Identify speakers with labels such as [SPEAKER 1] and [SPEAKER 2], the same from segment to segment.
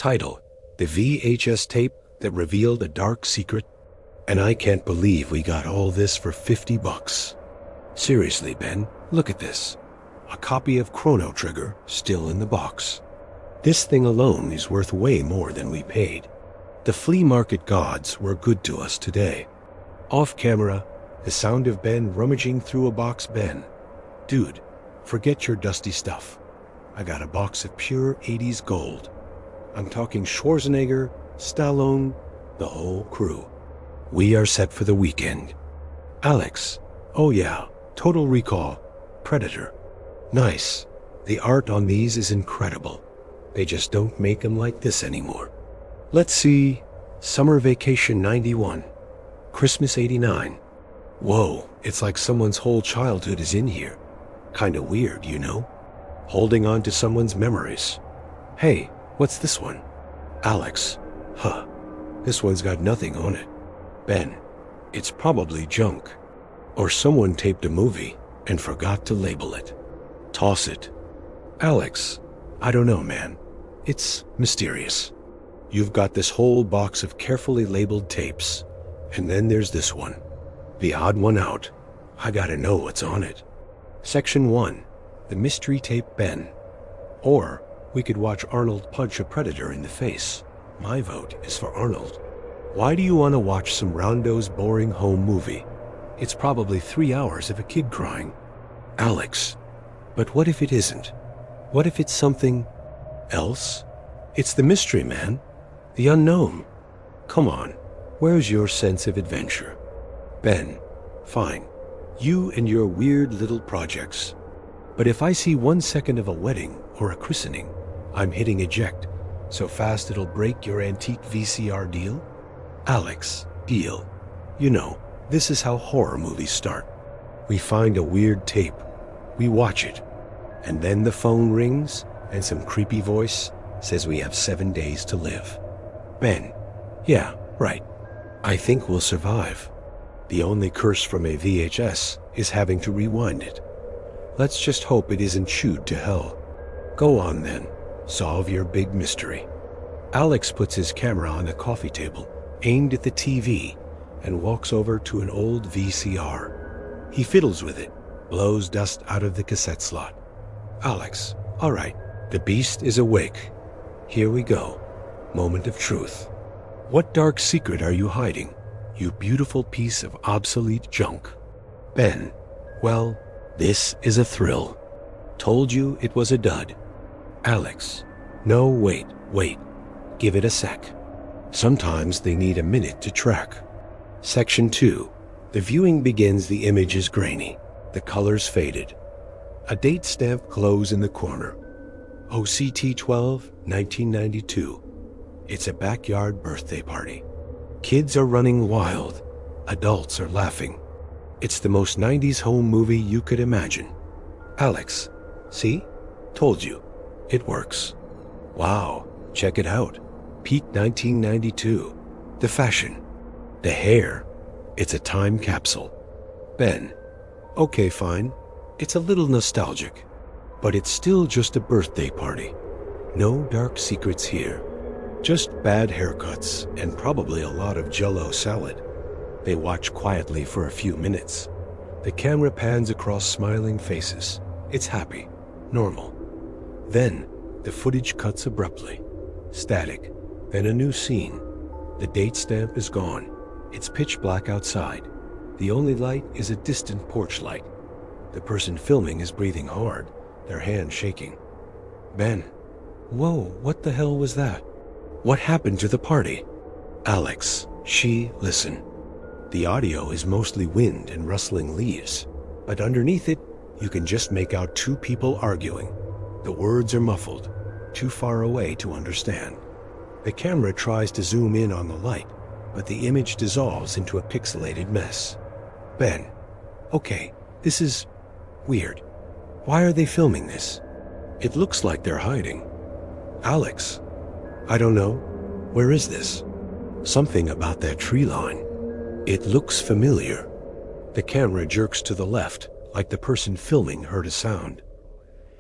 [SPEAKER 1] Title: The VHS Tape That Revealed a Dark Secret. And I can't believe we got all this for $50. Seriously, Ben, look at this. A copy of Chrono Trigger still in the box. This thing alone is worth way more than we paid. The flea market gods were good to us today. Off camera, the sound of Ben rummaging through a box. Ben, dude, forget your dusty stuff. I got a box of pure 80s gold. I'm talking Schwarzenegger, Stallone, the whole crew. We are set for the weekend. Alex, oh yeah, Total Recall, Predator. Nice. The art on these is incredible. They just don't make them like this anymore. Let's see, Summer Vacation 91, Christmas 89. Whoa, it's like someone's whole childhood is in here. Kinda weird, you know? Holding on to someone's memories. Hey, what's this one? Alex, huh, this one's got nothing on it. Ben, it's probably junk. Or someone taped a movie and forgot to label it. Toss it. Alex, I don't know, man. It's mysterious. You've got this whole box of carefully labeled tapes, and then there's this one. The odd one out. I gotta know what's on it. Section 1, the mystery tape Ben. Or we could watch Arnold punch a predator in the face. My vote is for Arnold. Why do you want to watch some rando's boring home movie? It's probably 3 hours of a kid crying. Alex, but what if it isn't? What if it's something else? It's the mystery, man. The unknown. Come on, where's your sense of adventure? Ben, fine. You and your weird little projects. But if I see 1 second of a wedding or a christening, I'm hitting eject so fast it'll break your antique VCR deal. Alex, deal. You know, this is how horror movies start. We find a weird tape, we watch it, and then the phone rings and some creepy voice says we have 7 days to live. Ben, yeah, right. I think we'll survive. The only curse from a VHS is having to rewind it. Let's just hope it isn't chewed to hell. Go on then, solve your big mystery. Alex puts his camera on the coffee table, aimed at the TV, and walks over to an old VCR. He fiddles with it, blows dust out of the cassette slot. Alex, all right, the beast is awake. Here we go. Moment of truth. What dark secret are you hiding, you beautiful piece of obsolete junk? Ben, well, this is a thrill. Told you it was a dud. Alex, no, wait. Give it a sec. Sometimes they need a minute to track. Section 2. The viewing begins. The image is grainy. The colors faded. A date stamp glows in the corner. OCT 12, 1992. It's a backyard birthday party. Kids are running wild. Adults are laughing. It's the most 90s home movie you could imagine. Alex, see? Told you. It works. Wow, check it out. Peak 1992. The fashion. The hair. It's a time capsule. Ben, okay, fine. It's a little nostalgic, but it's still just a birthday party. No dark secrets here. Just bad haircuts and probably a lot of Jell-O salad. They watch quietly for a few minutes. The camera pans across smiling faces. It's happy, normal. Then the footage cuts abruptly. Static. Then a new scene. The date stamp is gone. It's pitch black outside. The only light is a distant porch light. The person filming is breathing hard, their hands shaking. Ben, whoa, what the hell was that? What happened to the party? Alex, listen. The audio is mostly wind and rustling leaves, but underneath it, you can just make out two people arguing. The words are muffled, too far away to understand. The camera tries to zoom in on the light, but the image dissolves into a pixelated mess. Ben, okay, this is weird. Why are they filming this? It looks like they're hiding. Alex, I don't know. Where is this? Something about that tree line. It looks familiar. The camera jerks to the left, like the person filming heard a sound.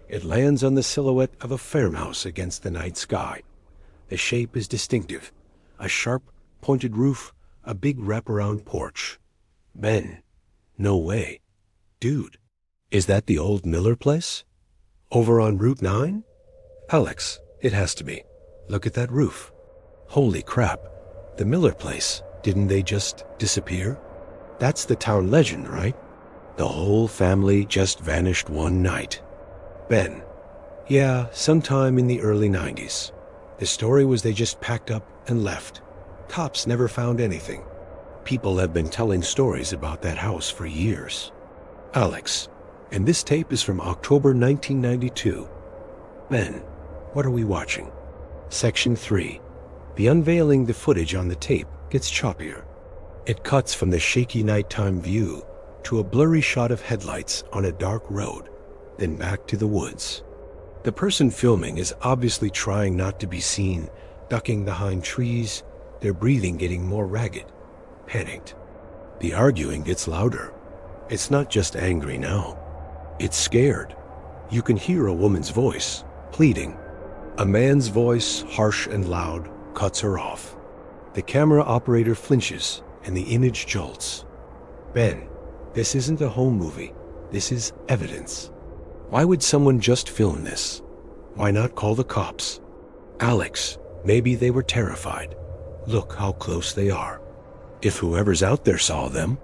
[SPEAKER 1] It lands on the silhouette of a farmhouse against the night sky. The shape is distinctive. A sharp, pointed roof, a big wraparound porch. Ben, no way. Dude, is that the old Miller place? Over on Route 9? Alex, it has to be. Look at that roof. Holy crap. The Miller place. Didn't they just disappear? That's the town legend, right? The whole family just vanished one night. Ben, yeah, sometime in the early 90s. The story was they just packed up and left. Cops never found anything. People have been telling stories about that house for years. Alex, and this tape is from October 1992. Ben, what are we watching? Section 3. The unveiling the footage on the tape gets choppier. It cuts from the shaky nighttime view to a blurry shot of headlights on a dark road, then back to the woods. The person filming is obviously trying not to be seen, ducking behind trees, their breathing getting more ragged, panicked. The arguing gets louder. It's not just angry now. It's scared. You can hear a woman's voice, pleading. A man's voice, harsh and loud, cuts her off. The camera operator flinches, and the image jolts. Ben, this isn't a home movie. This is evidence. Why would someone just film this? Why not call the cops? Alex, maybe they were terrified. Look how close they are. If whoever's out there saw them.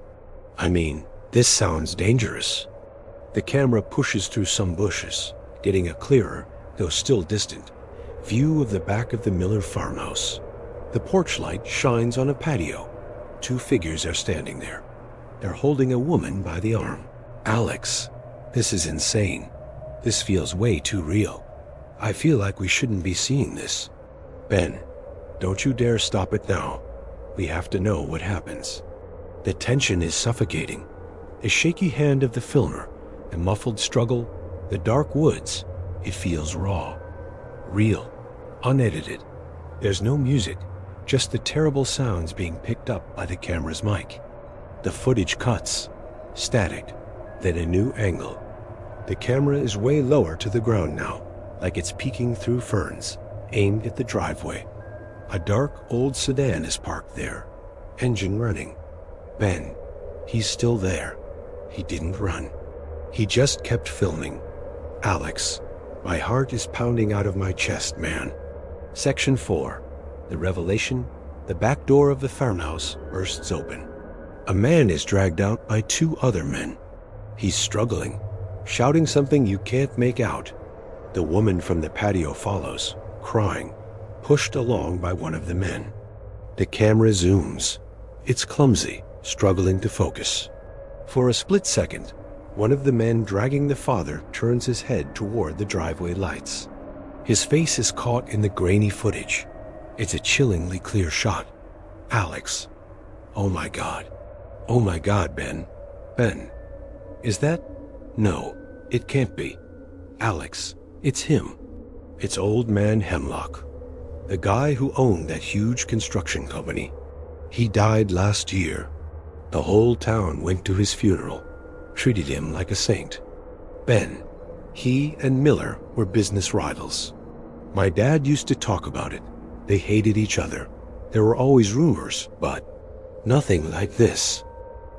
[SPEAKER 1] I mean, this sounds dangerous. The camera pushes through some bushes, getting a clearer, though still distant, view of the back of the Miller farmhouse. The porch light shines on a patio. Two figures are standing there. They're holding a woman by the arm. Alex, this is insane. This feels way too real. I feel like we shouldn't be seeing this. Ben, don't you dare stop it now. We have to know what happens. The tension is suffocating. The shaky hand of the filmer, the muffled struggle, the dark woods. It feels raw, real, unedited. There's no music, just the terrible sounds being picked up by the camera's mic. The footage cuts, static, then a new angle. The camera is way lower to the ground now, like it's peeking through ferns, aimed at the driveway. A dark old sedan is parked there, engine running. Ben, he's still there. He didn't run. He just kept filming. Alex, my heart is pounding out of my chest, man. Section 4. The revelation, the back door of the farmhouse bursts open. A man is dragged out by two other men. He's struggling, shouting something you can't make out. The woman from the patio follows, crying, pushed along by one of the men. The camera zooms. It's clumsy, struggling to focus. For a split second, one of the men dragging the father turns his head toward the driveway lights. His face is caught in the grainy footage. It's a chillingly clear shot. Alex. Oh my God. Oh my God, Ben. Ben. Is that? No, it can't be. Alex, it's him. It's old man Hemlock. The guy who owned that huge construction company. He died last year. The whole town went to his funeral, treated him like a saint. Ben, he and Miller were business rivals. My dad used to talk about it. They hated each other. There were always rumors, but nothing like this.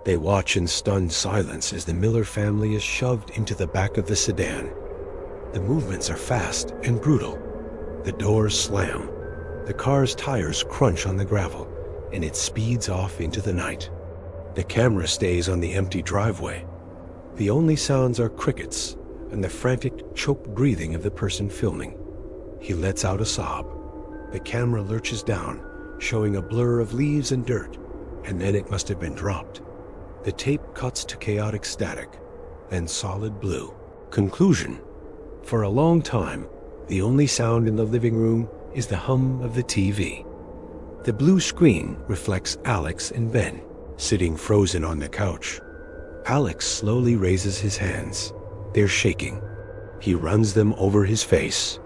[SPEAKER 1] They watch in stunned silence as the Miller family is shoved into the back of the sedan. The movements are fast and brutal. The doors slam. The car's tires crunch on the gravel, and it speeds off into the night. The camera stays on the empty driveway. The only sounds are crickets and the frantic, choked breathing of the person filming. He lets out a sob. The camera lurches down, showing a blur of leaves and dirt, and then it must have been dropped. The tape cuts to chaotic static, then solid blue. Conclusion. For a long time, the only sound in the living room is the hum of the TV. The blue screen reflects Alex and Ben, sitting frozen on the couch. Alex slowly raises his hands. They're shaking. He runs them over his face.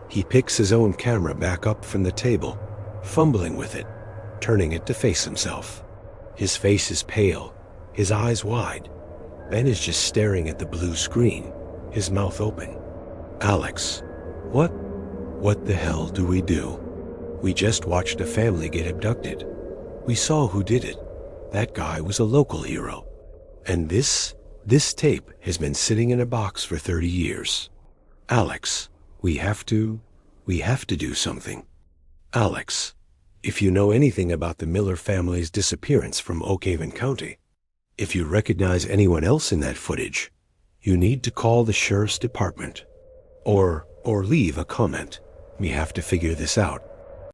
[SPEAKER 1] He picks his own camera back up from the table, fumbling with it, turning it to face himself. His face is pale, his eyes wide. Ben is just staring at the blue screen, his mouth open. Alex, what the hell do we do? We just watched a family get abducted. We saw who did it. That guy was a local hero. And this tape has been sitting in a box for 30 years. Alex, we have to do something. Alex, if you know anything about the Miller family's disappearance from Oak Haven County, if you recognize anyone else in that footage, you need to call the sheriff's department. Or leave a comment. We have to figure this out.